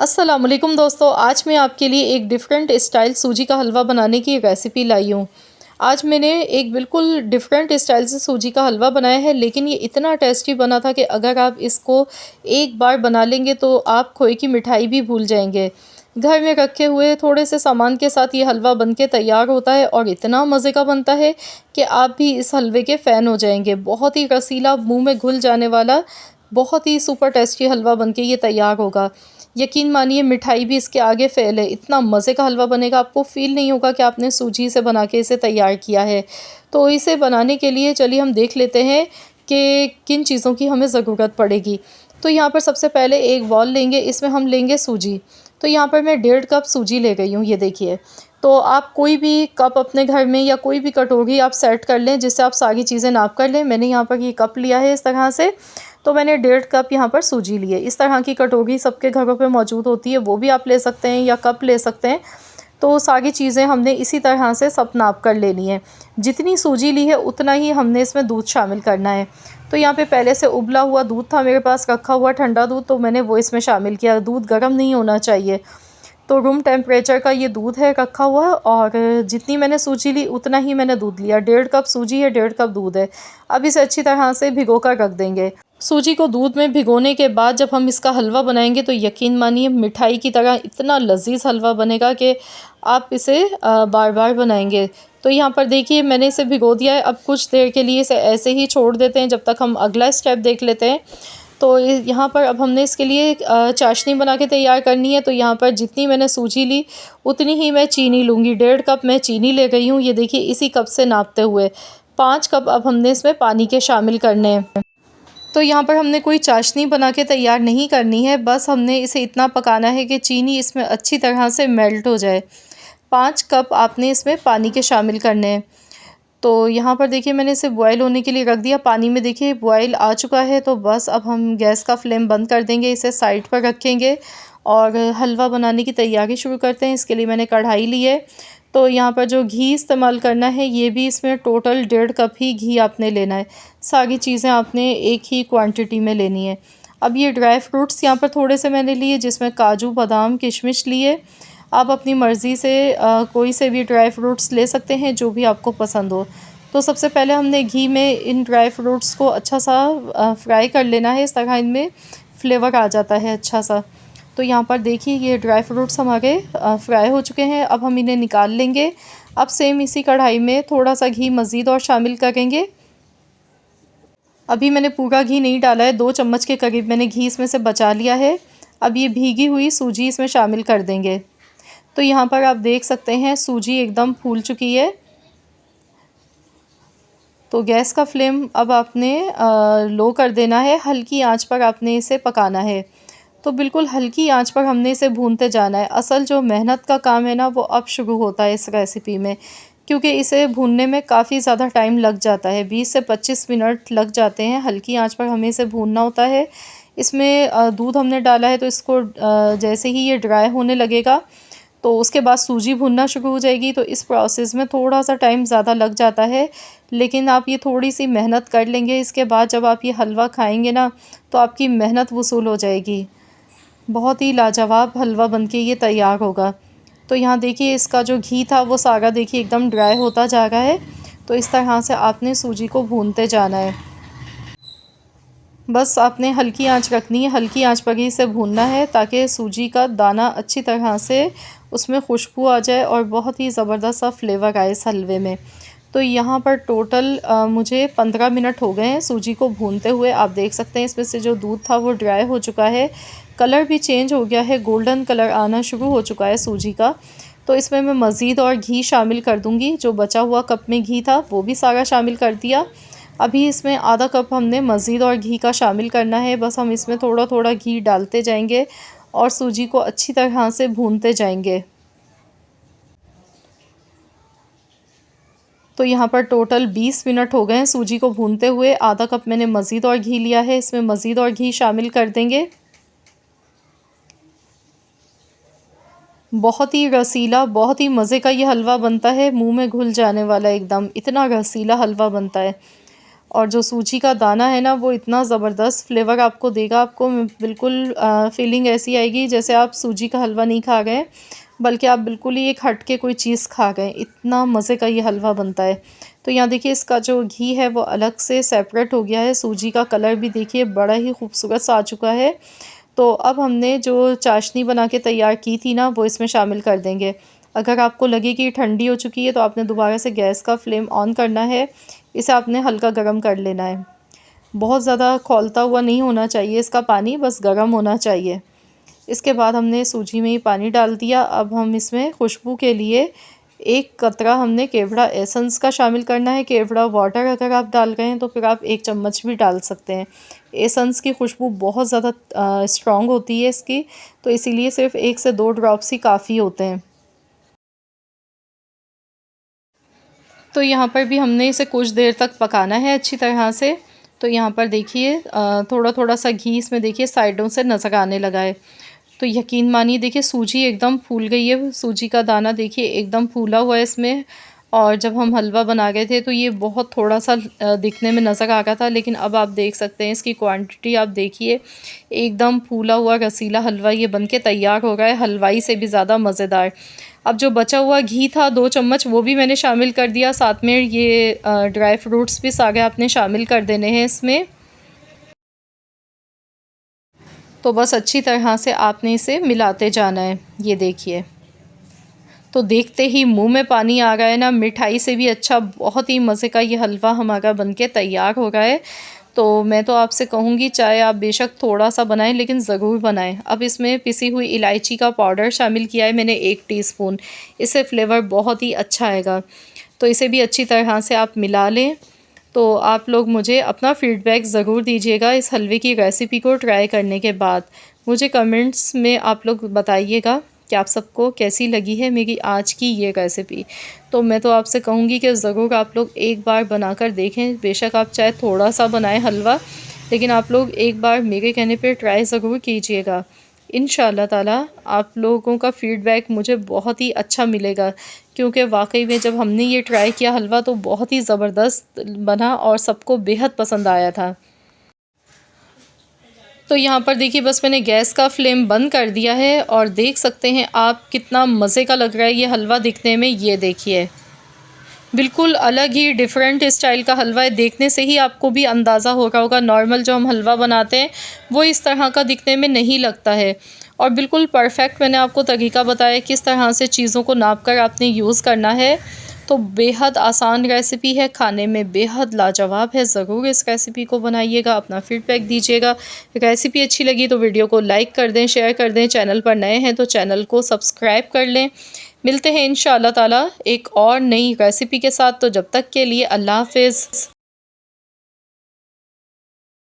अस्सलाम वालेकुम दोस्तों, आज मैं आपके लिए एक डिफरेंट स्टाइल सूजी का हलवा बनाने की रेसिपी लाई हूँ। आज मैंने एक बिल्कुल डिफरेंट स्टाइल से सूजी का हलवा बनाया है, लेकिन ये इतना टेस्टी बना था कि अगर आप इसको एक बार बना लेंगे तो आप खोए की मिठाई भी भूल जाएंगे। घर में रखे हुए थोड़े से सामान के साथ ये हलवा बनके तैयार होता है और इतना मज़े का बनता है कि आप भी इस हलवे के फ़ैन हो जाएंगे। बहुत ही रसीला, मुंह में घुल जाने वाला, बहुत ही सुपर टेस्टी हलवा बनके ये तैयार होगा। यकीन मानिए, मिठाई भी इसके आगे फ़ेल है। इतना मज़े का हलवा बनेगा, आपको फ़ील नहीं होगा कि आपने सूजी से बना के इसे तैयार किया है। तो इसे बनाने के लिए चलिए हम देख लेते हैं कि किन चीज़ों की हमें ज़रूरत पड़ेगी। तो यहाँ पर सबसे पहले एक बाउल लेंगे, इसमें हम लेंगे सूजी। तो यहाँ पर मैं 1.5 कप सूजी ले गई हूँ, ये देखिए। तो आप कोई भी कप अपने घर में या कोई भी कटोरी आप सेट कर लें, जिससे आप सारी चीज़ें नाप कर लें। मैंने यहाँ पर ये कप लिया है इस तरह से। तो मैंने 1.5 कप यहाँ पर सूजी ली है। इस तरह की कटोरी सबके घरों पे मौजूद होती है, वो भी आप ले सकते हैं या कप ले सकते हैं। तो सारी चीज़ें हमने इसी तरह से सब नाप कर लेनी है। जितनी सूजी ली है उतना ही हमने इसमें दूध शामिल करना है। तो यहाँ पे पहले से उबला हुआ दूध था मेरे पास रखा हुआ, ठंडा दूध, तो मैंने वो इसमें शामिल किया। दूध गर्म नहीं होना चाहिए। तो रूम टेम्परेचर का ये दूध है रखा हुआ, और जितनी मैंने सूजी ली उतना ही मैंने दूध लिया। 1.5 कप सूजी है, 1.5 कप दूध है। अब इसे अच्छी तरह से भिगो कर रख देंगे। सूजी को दूध में भिगोने के बाद जब हम इसका हलवा बनाएंगे तो यकीन मानिए, मिठाई की तरह इतना लजीज हलवा बनेगा कि आप इसे बार बार बनाएंगे। तो यहाँ पर देखिए, मैंने इसे भिगो दिया है। अब कुछ देर के लिए इसे ऐसे ही छोड़ देते हैं जब तक हम अगला स्टेप देख लेते हैं। तो यहाँ पर अब हमने इसके लिए चाशनी बना के तैयार करनी है। तो यहाँ पर जितनी मैंने सूजी ली उतनी ही मैं चीनी लूँगी। 1.5 कप मैं चीनी ले गई हूँ, ये देखिए, इसी कप से नापते हुए। 5 कप अब हमने इसमें पानी के शामिल करने हैं। तो यहाँ पर हमने कोई चाशनी बना के तैयार नहीं करनी है, बस हमने इसे इतना पकाना है कि चीनी इसमें अच्छी तरह से मेल्ट हो जाए। 5 कप आपने इसमें पानी के शामिल करने हैं। तो यहाँ पर देखिए, मैंने इसे बॉयल होने के लिए रख दिया। पानी में देखिए बॉयल आ चुका है। तो बस अब हम गैस का फ्लेम बंद कर देंगे, इसे साइड पर रखेंगे और हलवा बनाने की तैयारी शुरू करते हैं। इसके लिए मैंने कढ़ाई ली है। तो यहाँ पर जो घी इस्तेमाल करना है, ये भी इसमें टोटल 1.5 कप ही घी आपने लेना है। सारी चीज़ें आपने एक ही क्वांटिटी में लेनी है। अब ये ड्राई फ्रूट्स यहाँ पर थोड़े से मैंने लिए, जिसमें काजू, बादाम, किशमिश लिए। आप अपनी मर्ज़ी से कोई से भी ड्राई फ्रूट्स ले सकते हैं, जो भी आपको पसंद हो। तो सबसे पहले हमने घी में इन ड्राई फ्रूट्स को अच्छा सा फ्राई कर लेना है। इस तरह इनमें फ्लेवर आ जाता है अच्छा सा। तो यहाँ पर देखिए, ये ड्राई फ्रूट्स हमारे फ्राई हो चुके हैं। अब हम इन्हें निकाल लेंगे। अब सेम इसी कढ़ाई में थोड़ा सा घी मज़ीद और शामिल करेंगे। अभी मैंने पूरा घी नहीं डाला है, 2 चम्मच के करीब मैंने घी इसमें से बचा लिया है। अब ये भीगी हुई सूजी इसमें शामिल कर देंगे। तो यहाँ पर आप देख सकते हैं, सूजी एकदम फूल चुकी है। तो गैस का फ्लेम अब आपने लो कर देना है। हल्की आंच पर आपने इसे पकाना है। तो बिल्कुल हल्की आंच पर हमने इसे भूनते जाना है। असल जो मेहनत का काम है ना, वो अब शुरू होता है इस रेसिपी में, क्योंकि इसे भूनने में काफ़ी ज़्यादा टाइम लग जाता है। 20 से 25 मिनट लग जाते हैं। हल्की आंच पर हमें इसे भूनना होता है। इसमें दूध हमने डाला है, तो इसको जैसे ही ये ड्राई होने लगेगा तो उसके बाद सूजी भुनना शुरू हो जाएगी। तो इस प्रोसेस में थोड़ा सा टाइम ज़्यादा लग जाता है, लेकिन आप ये थोड़ी सी मेहनत कर लेंगे, इसके बाद जब आप ये हलवा खाएंगे ना, तो आपकी मेहनत वसूल हो जाएगी। बहुत ही लाजवाब हलवा बनके ये तैयार होगा। तो यहाँ देखिए, इसका जो घी था वो सारा देखिए एकदम ड्राई होता जा रहा है। तो इस तरह से आपने सूजी को भूनते जाना है। बस आपने हल्की आंच रखनी है, हल्की आंच पर ही इसे भूनना है, ताकि सूजी का दाना अच्छी तरह से उसमें खुशबू आ जाए और बहुत ही ज़बरदस्त सा फ्लेवर आए इस हलवे में। तो यहाँ पर टोटल मुझे 15 मिनट हो गए हैं सूजी को भूनते हुए। आप देख सकते हैं, इसमें से जो दूध था वो ड्राई हो चुका है, कलर भी चेंज हो गया है, गोल्डन कलर आना शुरू हो चुका है सूजी का। तो इसमें मैं मज़ीद और घी शामिल कर दूँगी। जो बचा हुआ कप में घी था वो भी सारा शामिल कर दिया। अभी इसमें आधा कप हमने मज़ीद और घी का शामिल करना है। बस हम इसमें थोड़ा थोड़ा घी डालते जाएंगे और सूजी को अच्छी तरह से भूनते जाएंगे। तो यहाँ पर टोटल 20 मिनट हो गए हैं सूजी को भूनते हुए। आधा कप मैंने मज़ीद और घी लिया है, इसमें मज़ीद और घी शामिल कर देंगे। बहुत ही रसीला, बहुत ही मज़े का ये हलवा बनता है, मुंह में घुल जाने वाला एकदम, इतना रसीला हलवा बनता है। और जो सूजी का दाना है ना वो इतना ज़बरदस्त फ्लेवर आपको देगा, आपको बिल्कुल फीलिंग ऐसी आएगी जैसे आप सूजी का हलवा नहीं खा गए, बल्कि आप बिल्कुल ही एक हट के कोई चीज़ खा गए। इतना मज़े का ये हलवा बनता है। तो यहाँ देखिए इसका जो घी है वो अलग से सेपरेट हो गया है, सूजी का कलर भी देखिए बड़ा ही खूबसूरत सा आ चुका है। तो अब हमने जो चाशनी बना के तैयार की थी ना वो इसमें शामिल कर देंगे। अगर आपको लगे कि ठंडी हो चुकी है तो आपने दोबारा से गैस का फ्लेम ऑन करना है, इसे आपने हल्का गर्म कर लेना है। बहुत ज़्यादा खौलता हुआ नहीं होना चाहिए इसका पानी, बस गर्म होना चाहिए। इसके बाद हमने सूजी में ही पानी डाल दिया। अब हम इसमें खुशबू के लिए 1 कतरा हमने केवड़ा एसेंस का शामिल करना है। केवड़ा वाटर अगर आप डाल रहे हैं तो फिर आप 1 चम्मच भी डाल सकते हैं। एसेंस की खुशबू बहुत ज़्यादा स्ट्रॉन्ग होती है इसकी, तो इसीलिए सिर्फ 1 से 2 ड्रॉप्स ही काफ़ी होते हैं। तो यहाँ पर भी हमने इसे कुछ देर तक पकाना है अच्छी तरह से। तो यहाँ पर देखिए थोड़ा-थोड़ा सा घी इसमें देखिए साइडों से नज़र आने लगा है। तो यकीन मानिए देखिए सूजी एकदम फूल गई है, सूजी का दाना देखिए एकदम फूला हुआ है इसमें। और जब हम हलवा बना गए थे तो ये बहुत थोड़ा-सा दिखने में नज़र आ रहा था, लेकिन अब आप देख सकते हैं इसकी क्वांटिटी आप देखिए, एकदम फूला हुआ रसीला हलवा ये बन के तैयार हो रहा है, हलवाई से भी ज़्यादा मज़ेदार। अब जो बचा हुआ घी था 2 चम्मच वो भी मैंने शामिल कर दिया, साथ में ये ड्राई फ्रूट्स भी सारे आपने शामिल कर देने हैं इसमें। तो बस अच्छी तरह से आपने इसे मिलाते जाना है, ये देखिए। तो देखते ही मुंह में पानी आ रहा है ना, मिठाई से भी अच्छा बहुत ही मज़े का ये हलवा हमारा बनके तैयार हो रहा है। तो मैं तो आपसे कहूँगी चाहे आप बेशक थोड़ा-सा बनाएँ लेकिन ज़रूर बनाएँ। अब इसमें पिसी हुई इलायची का पाउडर शामिल किया है मैंने 1 टीस्पून, इससे फ्लेवर बहुत ही अच्छा आएगा। तो इसे भी अच्छी तरह से आप मिला लें। तो आप लोग मुझे अपना फ़ीडबैक ज़रूर दीजिएगा इस हलवे की रेसिपी को ट्राई करने के बाद। मुझे कमेंट्स में आप लोग बताइएगा कि आप सबको कैसी लगी है मेरी आज की ये रेसिपी। तो मैं तो आपसे कहूँगी कि ज़रूर आप लोग एक बार बनाकर देखें, बेशक आप चाहे थोड़ा-सा बनाएँ हलवा, लेकिन आप लोग एक बार मेरे कहने पे ट्राई ज़रूर कीजिएगा। इंशाअल्लाह ताला आप लोगों का फ़ीडबैक मुझे बहुत ही अच्छा मिलेगा, क्योंकि वाक़ई में जब हमने ये ट्राई किया हलवा तो बहुत ही ज़बरदस्त बना और सबको बेहद पसंद आया था। तो यहाँ पर देखिए बस मैंने गैस का फ्लेम बंद कर दिया है और देख सकते हैं आप कितना मज़े का लग रहा है ये हलवा दिखने में, ये देखिए। बिल्कुल अलग ही डिफरेंट स्टाइल का हलवा है, देखने से ही आपको भी अंदाज़ा हो रहा होगा नॉर्मल जो हम हलवा बनाते हैं वो इस तरह का दिखने में नहीं लगता है। और बिल्कुल परफेक्ट मैंने आपको तरीका बताया किस तरह से चीज़ों को नाप कर आपने यूज़ करना है। तो बेहद आसान रेसिपी है, खाने में बेहद लाजवाब है। ज़रूर इस रेसिपी को बनाइएगा, अपना फ़ीडबैक दीजिएगा। रेसिपी अच्छी लगी तो वीडियो को लाइक कर दें, शेयर कर दें। चैनल पर नए हैं तो चैनल को सब्सक्राइब कर लें। मिलते हैं इंशाअल्लाह ताला एक और नई रेसिपी के साथ, तो जब तक के लिए अल्लाह हाफ़िज़।